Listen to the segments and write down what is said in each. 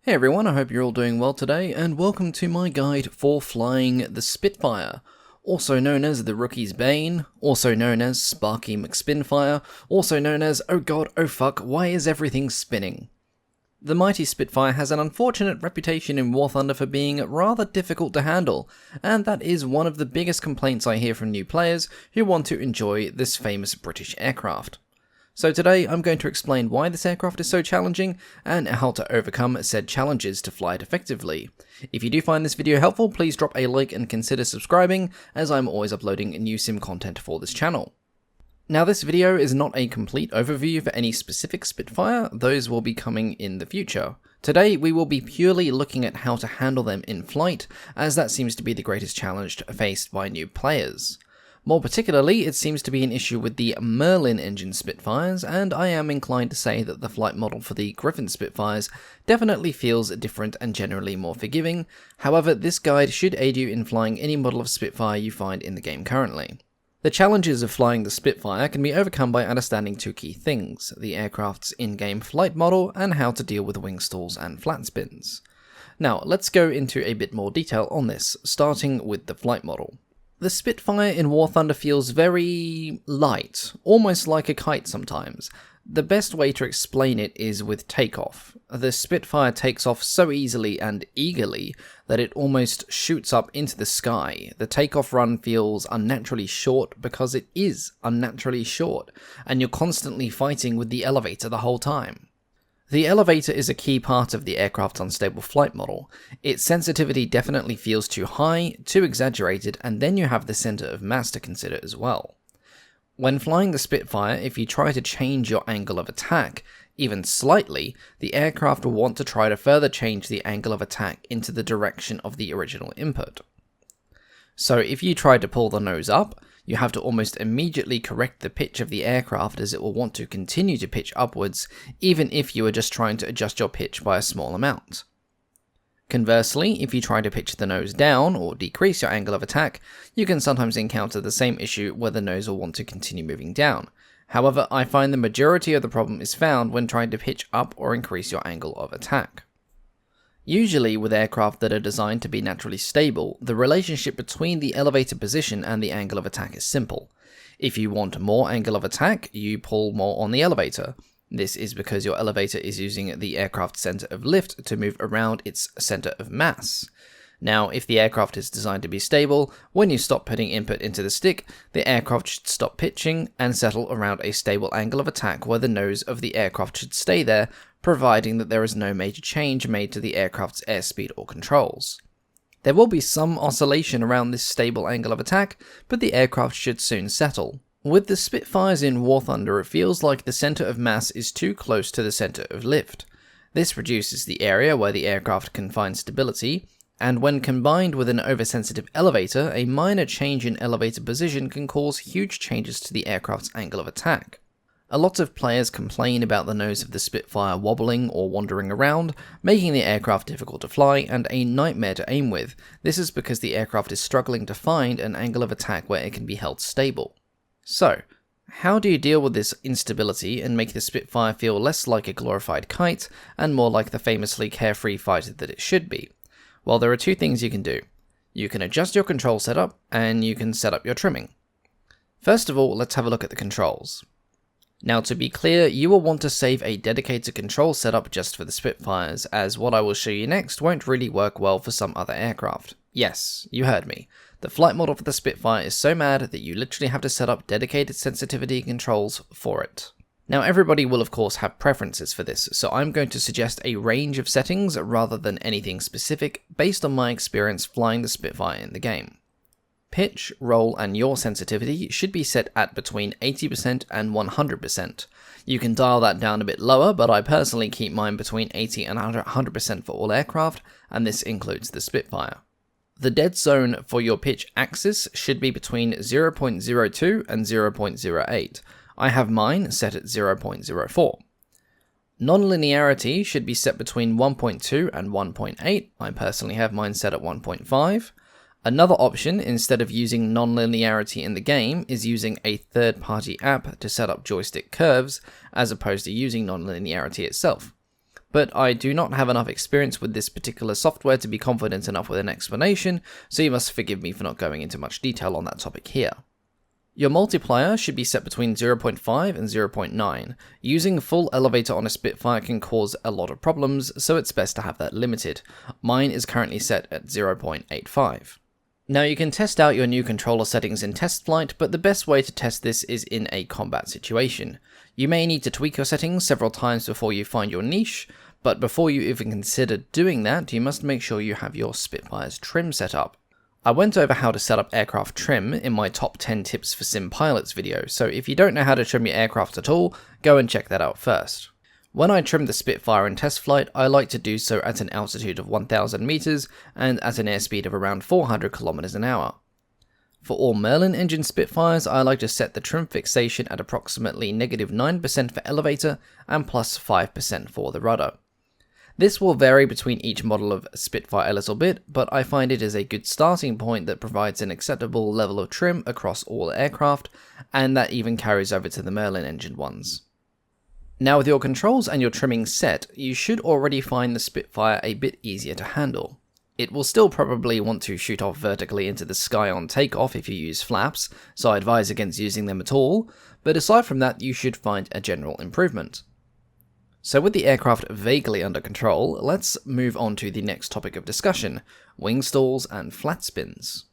Hey everyone, I hope you're all doing well today, and welcome to my guide for flying the Spitfire, also known as the Rookie's Bane, also known as Sparky McSpinfire, also known as oh god, oh fuck, why is everything spinning? The mighty Spitfire has an unfortunate reputation in War Thunder for being rather difficult to handle, and that is one of the biggest complaints I hear from new players who want to enjoy this famous British aircraft. So today I'm going to explain why this aircraft is so challenging, and how to overcome said challenges to fly it effectively. If you do find this video helpful, please drop a like and consider subscribing, as I'm always uploading new sim content for this channel. Now this video is not a complete overview for any specific Spitfire, those will be coming in the future. Today we will be purely looking at how to handle them in flight, as that seems to be the greatest challenge faced by new players. More particularly, it seems to be an issue with the Merlin engine Spitfires, and I am inclined to say that the flight model for the Griffon Spitfires definitely feels different and generally more forgiving. However, this guide should aid you in flying any model of Spitfire you find in the game currently. The challenges of flying the Spitfire can be overcome by understanding two key things: the aircraft's in-game flight model and how to deal with wing stalls and flat spins. Now, let's go into a bit more detail on this, starting with the flight model. The Spitfire in War Thunder feels very light, almost like a kite sometimes. The best way to explain it is with takeoff. The Spitfire takes off so easily and eagerly that it almost shoots up into the sky. The takeoff run feels unnaturally short because it is unnaturally short, and you're constantly fighting with the elevator the whole time. The elevator is a key part of the aircraft's unstable flight model. Its sensitivity definitely feels too high, too exaggerated, and then you have the center of mass to consider as well. When flying the Spitfire, if you try to change your angle of attack, even slightly, the aircraft will want to try to further change the angle of attack into the direction of the original input. So if you try to pull the nose up, you have to almost immediately correct the pitch of the aircraft, as it will want to continue to pitch upwards even if you are just trying to adjust your pitch by a small amount. Conversely, if you try to pitch the nose down or decrease your angle of attack, you can sometimes encounter the same issue where the nose will want to continue moving down. However, I find the majority of the problem is found when trying to pitch up or increase your angle of attack. Usually, with aircraft that are designed to be naturally stable, the relationship between the elevator position and the angle of attack is simple. If you want more angle of attack, you pull more on the elevator. This is because your elevator is using the aircraft's center of lift to move around its center of mass. Now, if the aircraft is designed to be stable, when you stop putting input into the stick, the aircraft should stop pitching and settle around a stable angle of attack where the nose of the aircraft should stay there, providing that there is no major change made to the aircraft's airspeed or controls. There will be some oscillation around this stable angle of attack, but the aircraft should soon settle. With the Spitfires in War Thunder, it feels like the center of mass is too close to the center of lift. This reduces the area where the aircraft can find stability, and when combined with an oversensitive elevator, a minor change in elevator position can cause huge changes to the aircraft's angle of attack. A lot of players complain about the nose of the Spitfire wobbling or wandering around, making the aircraft difficult to fly and a nightmare to aim with. This is because the aircraft is struggling to find an angle of attack where it can be held stable. So, how do you deal with this instability and make the Spitfire feel less like a glorified kite and more like the famously carefree fighter that it should be? Well, there are two things you can do. You can adjust your control setup, and you can set up your trimming. First of all, let's have a look at the controls. Now, to be clear, you will want to save a dedicated control setup just for the Spitfires, as what I will show you next won't really work well for some other aircraft. Yes, you heard me. The flight model for the Spitfire is so mad that you literally have to set up dedicated sensitivity controls for it. Now, everybody will of course have preferences for this, so I'm going to suggest a range of settings rather than anything specific based on my experience flying the Spitfire in the game. Pitch, roll, and yaw sensitivity should be set at between 80% and 100%. You can dial that down a bit lower, but I personally keep mine between 80 and 100% for all aircraft, and this includes the Spitfire. The dead zone for your pitch axis should be between 0.02 and 0.08. I have mine set at 0.04. Non-linearity should be set between 1.2 and 1.8. I personally have mine set at 1.5. Another option, instead of using non-linearity in the game, is using a third-party app to set up joystick curves, as opposed to using non-linearity itself. but I do not have enough experience with this particular software to be confident enough with an explanation, so you must forgive me for not going into much detail on that topic here. Your multiplier should be set between 0.5 and 0.9. Using full elevator on a Spitfire can cause a lot of problems, so it's best to have that limited. Mine is currently set at 0.85. Now you can test out your new controller settings in test flight, but the best way to test this is in a combat situation. You may need to tweak your settings several times before you find your niche, but before you even consider doing that, you must make sure you have your Spitfire's trim set up. I went over how to set up aircraft trim in my top 10 tips for sim pilots video, so if you don't know how to trim your aircraft at all, go and check that out first. When I trim the Spitfire in test flight, I like to do so at an altitude of 1000 meters and at an airspeed of around 400 kilometers an hour. For all Merlin engine Spitfires, I like to set the trim fixation at approximately -9% for elevator and +5% for the rudder. This will vary between each model of Spitfire a little bit, but I find it is a good starting point that provides an acceptable level of trim across all aircraft, and that even carries over to the Merlin engine ones. Now with your controls and your trimming set, you should already find the Spitfire a bit easier to handle. It will still probably want to shoot off vertically into the sky on takeoff if you use flaps, so I advise against using them at all, but aside from that you should find a general improvement. So with the aircraft vaguely under control, let's move on to the next topic of discussion, wing stalls and flat spins.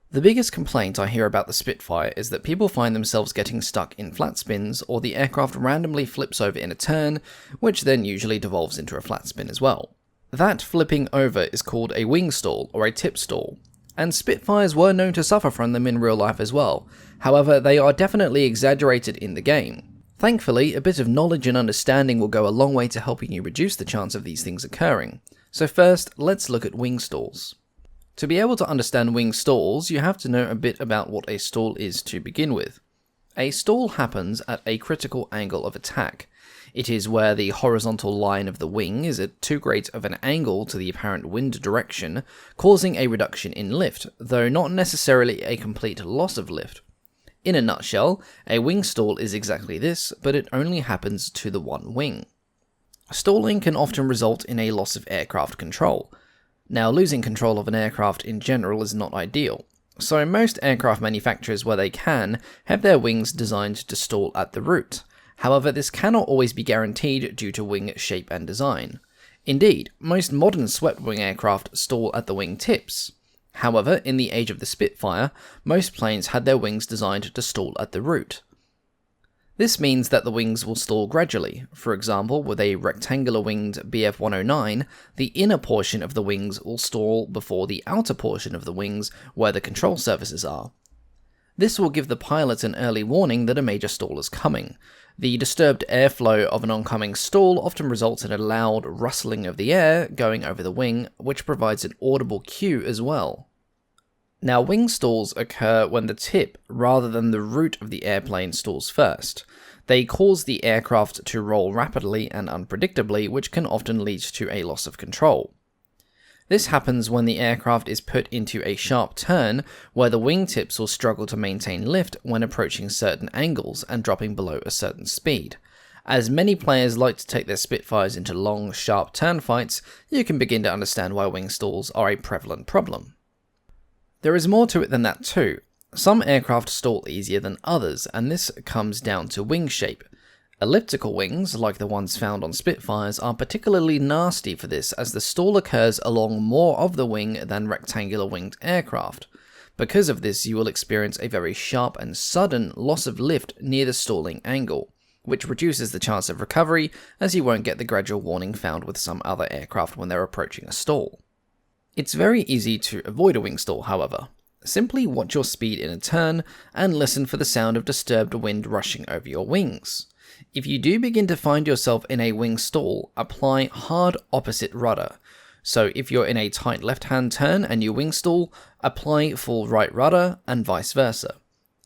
The biggest complaint I hear about the Spitfire is that people find themselves getting stuck in flat spins, or the aircraft randomly flips over in a turn, which then usually devolves into a flat spin as well. That flipping over is called a wing stall or a tip stall, and Spitfires were known to suffer from them in real life as well. However, they are definitely exaggerated in the game. Thankfully, a bit of knowledge and understanding will go a long way to helping you reduce the chance of these things occurring. So first, let's look at wing stalls. To be able to understand wing stalls, you have to know a bit about what a stall is to begin with. A stall happens at a critical angle of attack. It is where the horizontal line of the wing is at too great of an angle to the apparent wind direction, causing a reduction in lift, though not necessarily a complete loss of lift. In a nutshell, a wing stall is exactly this, but it only happens to the one wing. Stalling can often result in a loss of aircraft control. Now, losing control of an aircraft in general is not ideal, so most aircraft manufacturers, where they can, have their wings designed to stall at the root. However, this cannot always be guaranteed due to wing shape and design. Indeed, most modern swept-wing aircraft stall at the wing tips. However, in the age of the Spitfire, most planes had their wings designed to stall at the root. This means that the wings will stall gradually. For example, with a rectangular-winged Bf-109, the inner portion of the wings will stall before the outer portion of the wings where the control surfaces are. This will give the pilot an early warning that a major stall is coming. The disturbed airflow of an oncoming stall often results in a loud rustling of the air going over the wing, which provides an audible cue as well. Now, wing stalls occur when the tip, rather than the root of the airplane, stalls first. They cause the aircraft to roll rapidly and unpredictably, which can often lead to a loss of control. This happens when the aircraft is put into a sharp turn, where the wingtips will struggle to maintain lift when approaching certain angles and dropping below a certain speed. As many players like to take their Spitfires into long, sharp turn fights, you can begin to understand why wing stalls are a prevalent problem. There is more to it than that too. Some aircraft stall easier than others, and this comes down to wing shape. Elliptical wings, like the ones found on Spitfires, are particularly nasty for this, as the stall occurs along more of the wing than rectangular winged aircraft. Because of this, you will experience a very sharp and sudden loss of lift near the stalling angle, which reduces the chance of recovery, as you won't get the gradual warning found with some other aircraft when they're approaching a stall. It's very easy to avoid a wing stall, however. Simply watch your speed in a turn, and listen for the sound of disturbed wind rushing over your wings. If you do begin to find yourself in a wing stall, apply hard opposite rudder. So if you're in a tight left-hand turn and you wing stall, apply full right rudder, and vice versa.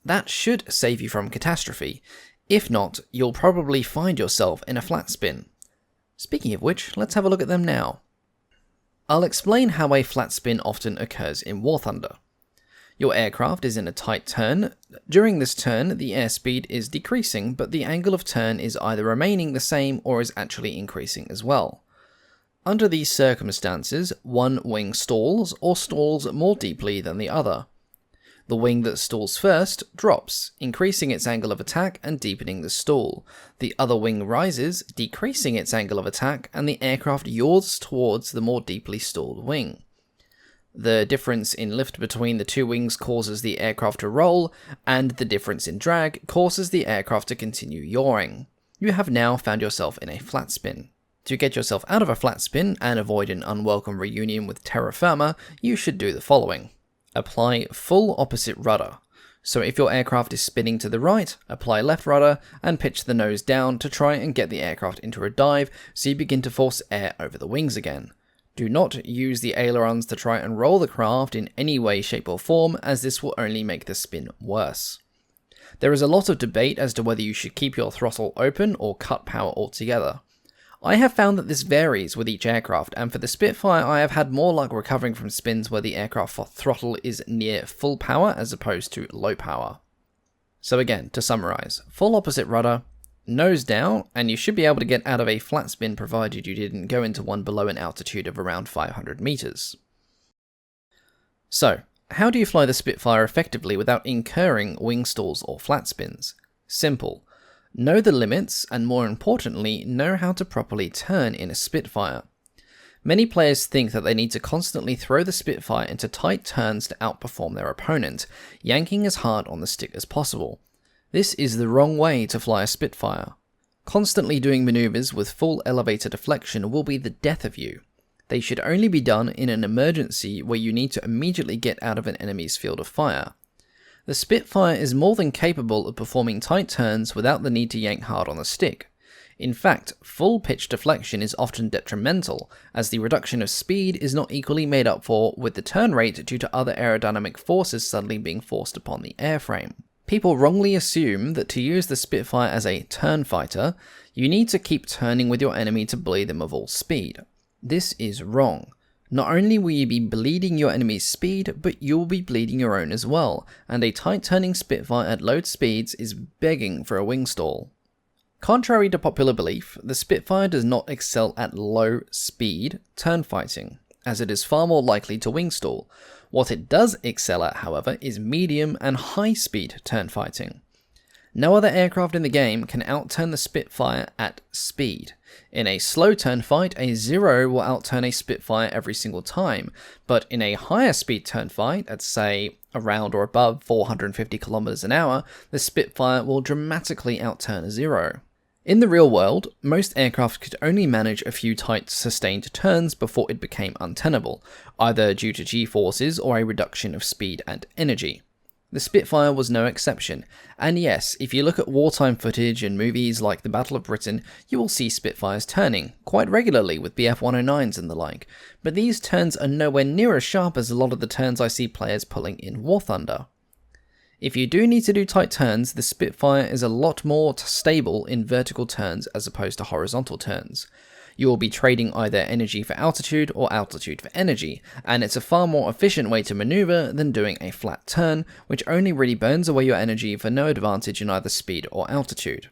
That should save you from catastrophe. If not, you'll probably find yourself in a flat spin. Speaking of which, let's have a look at them now. I'll explain how a flat spin often occurs in War Thunder. Your aircraft is in a tight turn. During this turn, the airspeed is decreasing, but the angle of turn is either remaining the same or is actually increasing as well. Under these circumstances, one wing stalls or stalls more deeply than the other. The wing that stalls first drops, increasing its angle of attack and deepening the stall. The other wing rises, decreasing its angle of attack, and the aircraft yaws towards the more deeply stalled wing. The difference in lift between the two wings causes the aircraft to roll, and the difference in drag causes the aircraft to continue yawing. You have now found yourself in a flat spin. To get yourself out of a flat spin and avoid an unwelcome reunion with terra firma, you should do the following. Apply full opposite rudder. So if your aircraft is spinning to the right, apply left rudder and pitch the nose down to try and get the aircraft into a dive so you begin to force air over the wings again. Do not use the ailerons to try and roll the craft in any way, shape or form, as this will only make the spin worse. There is a lot of debate as to whether you should keep your throttle open or cut power altogether. I have found that this varies with each aircraft, and for the Spitfire I have had more luck recovering from spins where the aircraft throttle is near full power as opposed to low power. So again, to summarise, full opposite rudder, nose down, and you should be able to get out of a flat spin provided you didn't go into one below an altitude of around 500 meters. So, how do you fly the Spitfire effectively without incurring wing stalls or flat spins? Simple. Know the limits, and more importantly, know how to properly turn in a Spitfire. Many players think that they need to constantly throw the Spitfire into tight turns to outperform their opponent, yanking as hard on the stick as possible. This is the wrong way to fly a Spitfire. Constantly doing maneuvers with full elevator deflection will be the death of you. They should only be done in an emergency where you need to immediately get out of an enemy's field of fire. The Spitfire is more than capable of performing tight turns without the need to yank hard on the stick. In fact, full pitch deflection is often detrimental, as the reduction of speed is not equally made up for with the turn rate due to other aerodynamic forces suddenly being forced upon the airframe. People wrongly assume that to use the Spitfire as a turn fighter, you need to keep turning with your enemy to bleed them of all speed. This is wrong. Not only will you be bleeding your enemy's speed, but you will be bleeding your own as well, and a tight turning Spitfire at low speeds is begging for a wing stall. Contrary to popular belief, the Spitfire does not excel at low speed turn fighting, as it is far more likely to wing stall. What it does excel at, however, is medium and high speed turn fighting. No other aircraft in the game can outturn the Spitfire at speed. In a slow turn fight, a Zero will outturn a Spitfire every single time, but in a higher speed turn fight, at say around or above 450 km an hour, the Spitfire will dramatically outturn a Zero. In the real world, most aircraft could only manage a few tight sustained turns before it became untenable, either due to G-forces or a reduction of speed and energy. The Spitfire was no exception, and yes, if you look at wartime footage and movies like the Battle of Britain, you will see Spitfires turning, quite regularly with Bf-109s and the like, but these turns are nowhere near as sharp as a lot of the turns I see players pulling in War Thunder. If you do need to do tight turns, the Spitfire is a lot more stable in vertical turns as opposed to horizontal turns. You will be trading either energy for altitude or altitude for energy, and it's a far more efficient way to maneuver than doing a flat turn, which only really burns away your energy for no advantage in either speed or altitude.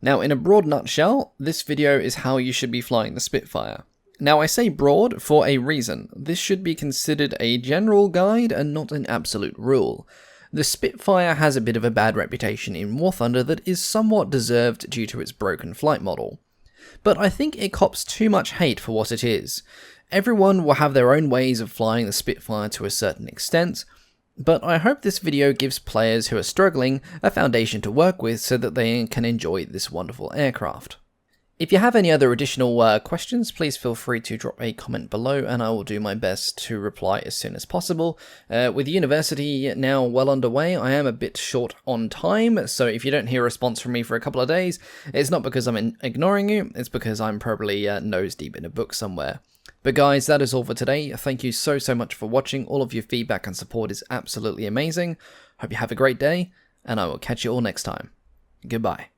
Now, in a broad nutshell, this video is how you should be flying the Spitfire. Now, I say broad for a reason. This should be considered a general guide and not an absolute rule. The Spitfire has a bit of a bad reputation in War Thunder that is somewhat deserved due to its broken flight model. But I think it cops too much hate for what it is. Everyone will have their own ways of flying the Spitfire to a certain extent, but I hope this video gives players who are struggling a foundation to work with so that they can enjoy this wonderful aircraft. If you have any other additional questions, please feel free to drop a comment below and I will do my best to reply as soon as possible. With university now well underway, I am a bit short on time, so if you don't hear a response from me for a couple of days, it's not because I'm ignoring you, it's because I'm probably nose deep in a book somewhere. But guys, that is all for today. Thank you so much for watching. All of your feedback and support is absolutely amazing. Hope you have a great day, and I will catch you all next time. Goodbye.